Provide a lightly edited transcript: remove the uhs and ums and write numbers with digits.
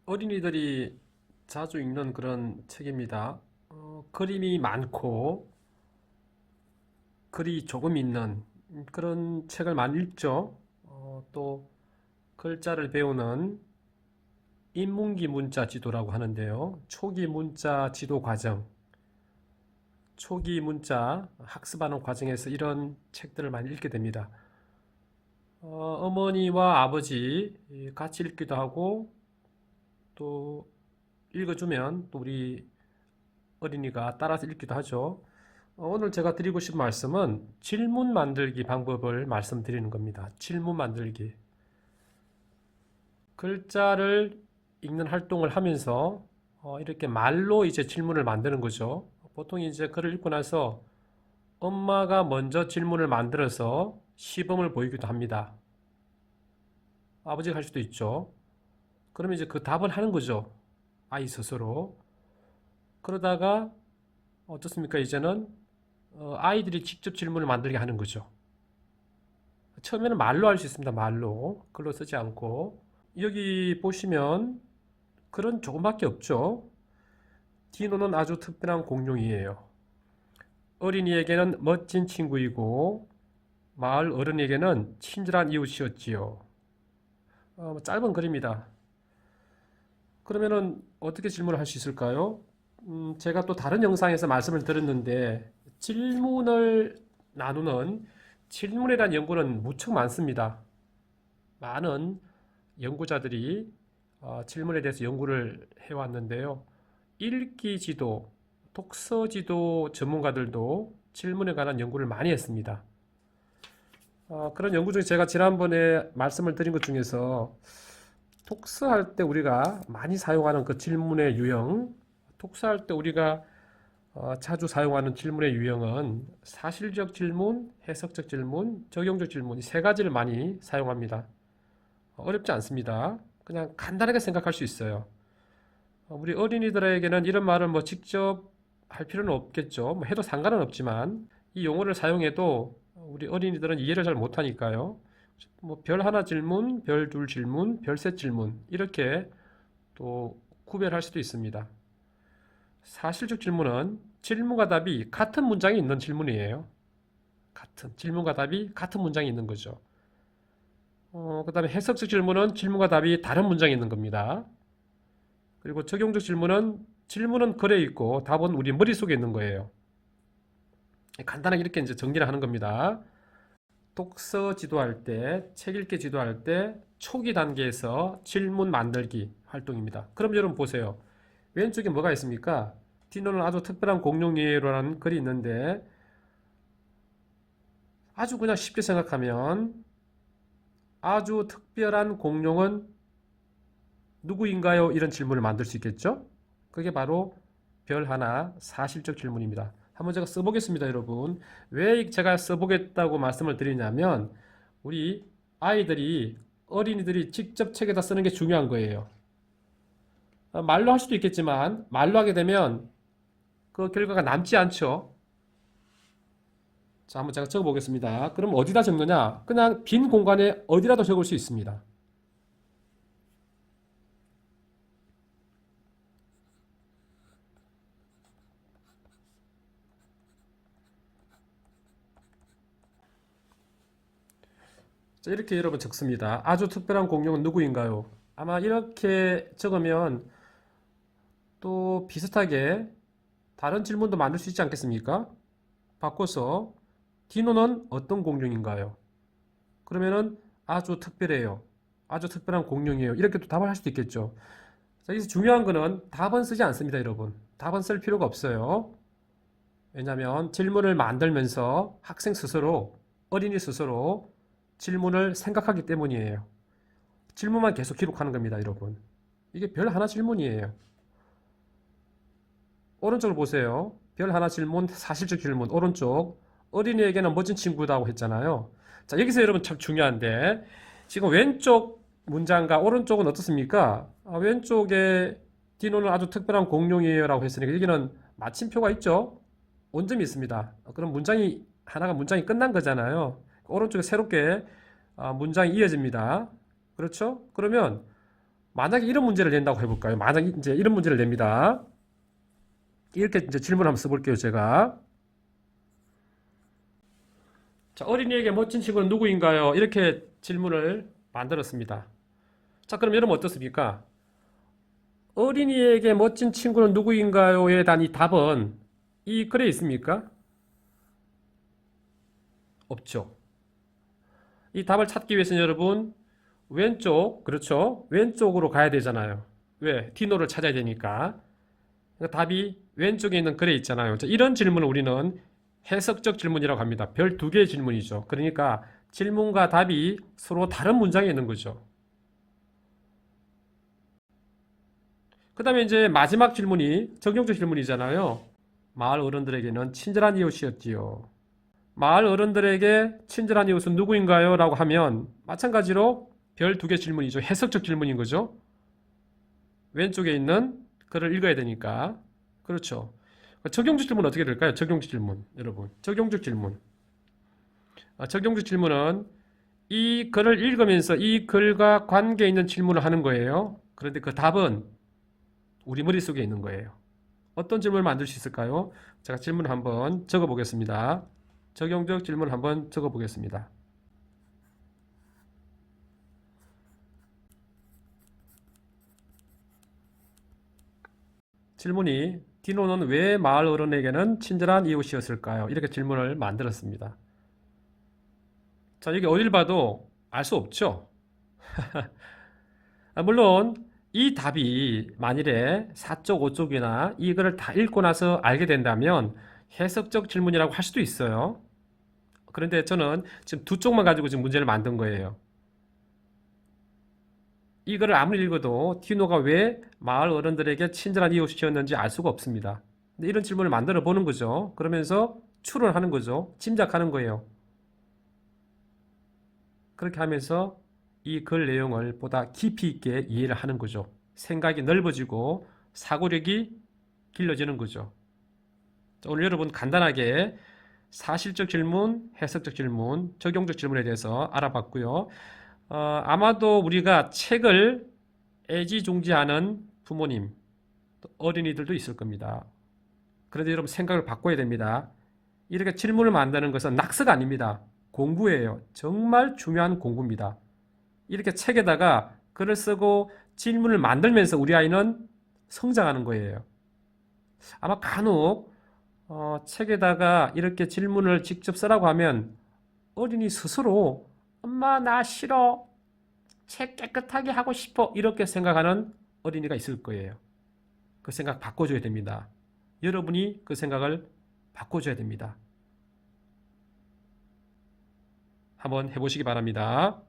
어린이들이 자주 읽는 그런 책입니다. 그림이 많고 글이 조금 있는 그런 책을 많이 읽죠. 또 글자를 배우는 인문기 문자 지도라고 하는데요. 초기 문자 지도 과정, 초기 문자 학습하는 과정에서 이런 책들을 많이 읽게 됩니다. 어머니와 아버지 같이 읽기도 하고 또 읽어주면 또 우리 어린이가 따라서 읽기도 하죠. 오늘 제가 드리고 싶은 말씀은 질문 만들기 방법을 말씀드리는 겁니다. 질문 만들기. 글자를 읽는 활동을 하면서 이렇게 말로 이제 질문을 만드는 거죠. 보통 이제 글을 읽고 나서 엄마가 먼저 질문을 만들어서 시범을 보이기도 합니다. 아버지가 할 수도 있죠. 그러면 이제 그 답을 하는 거죠. 아이 스스로. 그러다가 어떻습니까? 이제는 아이들이 직접 질문을 만들게 하는 거죠. 처음에는 말로 할 수 있습니다. 말로. 글로 쓰지 않고. 여기 보시면 글은 조금밖에 없죠. 디노는 아주 특별한 공룡이에요. 어린이에게는 멋진 친구이고 마을 어른에게는 친절한 이웃이었지요. 짧은 글입니다. 그러면은 어떻게 질문을 할 수 있을까요? 제가 또 다른 영상에서 말씀을 드렸는데 질문을 나누는 질문에 대한 연구는 무척 많습니다. 많은 연구자들이 질문에 대해서 연구를 해왔는데요. 읽기 지도, 독서 지도 전문가들도 질문에 관한 연구를 많이 했습니다. 그런 연구 중에 제가 지난번에 말씀을 드린 것 중에서 독서할 때 우리가 많이 사용하는 그 질문의 유형, 독서할 때 우리가 자주 사용하는 질문의 유형은 사실적 질문, 해석적 질문, 적용적 질문 이 세 가지를 많이 사용합니다. 어렵지 않습니다. 그냥 간단하게 생각할 수 있어요. 우리 어린이들에게는 이런 말을 뭐 직접 할 필요는 없겠죠. 뭐 해도 상관은 없지만 이 용어를 사용해도 우리 어린이들은 이해를 잘 못하니까요. 뭐 별 하나 질문, 별 둘 질문, 별 셋 질문 이렇게 또 구별할 수도 있습니다. 사실적 질문은 질문과 답이 같은 문장에 있는 질문이에요. 같은 질문과 답이 같은 문장에 있는 거죠. 그 다음에 해석적 질문은 질문과 답이 다른 문장에 있는 겁니다. 그리고 적용적 질문은 글에 있고 답은 우리 머릿속에 있는 거예요. 간단하게 이렇게 이제 정리를 하는 겁니다. 독서 지도할 때, 책 읽기 지도할 때 초기 단계에서 질문 만들기 활동입니다. 그럼 여러분 보세요. 왼쪽에 뭐가 있습니까? 디노는 아주 특별한 공룡이에요라는 글이 있는데 아주 그냥 쉽게 생각하면 아주 특별한 공룡은 누구인가요? 이런 질문을 만들 수 있겠죠? 그게 바로 별 하나 사실적 질문입니다. 한번 제가 써보겠습니다, 여러분. 왜 제가 써보겠다고 말씀을 드리냐면 우리 아이들이 어린이들이 직접 책에다 쓰는 게 중요한 거예요. 말로 할 수도 있겠지만 말로 하게 되면 그 결과가 남지 않죠. 자, 한번 제가 적어 보겠습니다. 그럼 어디다 적느냐? 그냥 빈 공간에 어디라도 적을 수 있습니다. 자, 이렇게 여러분 적습니다. 아주 특별한 공룡은 누구인가요? 아마 이렇게 적으면 또 비슷하게 다른 질문도 만들 수 있지 않겠습니까? 바꿔서 디노는 어떤 공룡인가요? 그러면은 아주 특별해요. 아주 특별한 공룡이에요. 이렇게 또 답을 할 수도 있겠죠. 자, 여기서 중요한 거는 답은 쓰지 않습니다, 여러분. 답은 쓸 필요가 없어요. 왜냐하면 질문을 만들면서 학생 스스로, 어린이 스스로 질문을 생각하기 때문이에요. 질문만 계속 기록하는 겁니다, 여러분. 이게 별 하나 질문이에요. 오른쪽을 보세요. 별 하나 질문, 사실적 질문, 오른쪽. 어린이에게는 멋진 친구다고 했잖아요. 자, 여기서 여러분 참 중요한데, 지금 왼쪽 문장과 오른쪽은 어떻습니까? 왼쪽에 디노는 아주 특별한 공룡이에요 라고 했으니까 여기는 마침표가 있죠? 온점이 있습니다. 그럼 문장이 끝난 거잖아요. 오른쪽에 새롭게 문장이 이어집니다. 그렇죠? 그러면 만약에 이런 문제를 낸다고 해볼까요? 만약에 이제 이런 문제를 냅니다. 이렇게 이제 질문 한번 써볼게요, 제가. 자, 어린이에게 멋진 친구는 누구인가요? 이렇게 질문을 만들었습니다. 자, 그럼 여러분 어떻습니까? 어린이에게 멋진 친구는 누구인가요에 대한 이 답은 이 글에 있습니까? 없죠. 이 답을 찾기 위해서는 여러분 왼쪽, 그렇죠? 왼쪽으로 가야 되잖아요. 왜? 디노를 찾아야 되니까. 그러니까 답이 왼쪽에 있는 글에 있잖아요. 자, 이런 질문을 우리는 해석적 질문이라고 합니다. 별 두 개의 질문이죠. 그러니까 질문과 답이 서로 다른 문장에 있는 거죠. 그 다음에 이제 마지막 질문이 적용적 질문이잖아요. 마을 어른들에게는 친절한 이웃이었지요. 마을 어른들에게 친절한 이웃은 누구인가요? 라고 하면 마찬가지로 별 두 개 질문이죠. 해석적 질문인 거죠. 왼쪽에 있는 글을 읽어야 되니까. 그렇죠. 적용적 질문은 어떻게 될까요? 적용적 질문. 여러분. 적용적 질문. 적용적 질문은 이 글을 읽으면서 이 글과 관계 있는 질문을 하는 거예요. 그런데 그 답은 우리 머릿속에 있는 거예요. 어떤 질문을 만들 수 있을까요? 제가 질문을 한번 적어 보겠습니다. 적용적 질문을 한번 적어 보겠습니다. 질문이 디노는 왜 마을 어른에게는 친절한 이웃이었을까요? 이렇게 질문을 만들었습니다. 자, 여기 어딜 봐도 알 수 없죠? 물론 이 답이 만일에 4쪽, 5쪽이나 이거를 다 읽고 나서 알게 된다면 해석적 질문이라고 할 수도 있어요. 그런데 저는 지금 두 쪽만 가지고 지금 문제를 만든 거예요. 이거를 아무리 읽어도 디노가 왜 마을 어른들에게 친절한 이웃이었는지 알 수가 없습니다. 근데 이런 질문을 만들어 보는 거죠. 그러면서 추론하는 거죠. 짐작하는 거예요. 그렇게 하면서 이 글 내용을 보다 깊이 있게 이해를 하는 거죠. 생각이 넓어지고 사고력이 길러지는 거죠. 오늘 여러분 간단하게 사실적 질문, 해석적 질문, 적용적 질문에 대해서 알아봤고요. 아마도 우리가 책을 애지중지하는 부모님, 또 어린이들도 있을 겁니다. 그런데 여러분 생각을 바꿔야 됩니다. 이렇게 질문을 만드는 것은 낙서가 아닙니다. 공부예요. 정말 중요한 공부입니다. 이렇게 책에다가 글을 쓰고 질문을 만들면서 우리 아이는 성장하는 거예요. 아마 간혹 책에다가 이렇게 질문을 직접 쓰라고 하면 어린이 스스로 엄마 나 싫어. 책 깨끗하게 하고 싶어. 이렇게 생각하는 어린이가 있을 거예요. 그 생각 바꿔줘야 됩니다. 여러분이 그 생각을 바꿔줘야 됩니다. 한번 해보시기 바랍니다.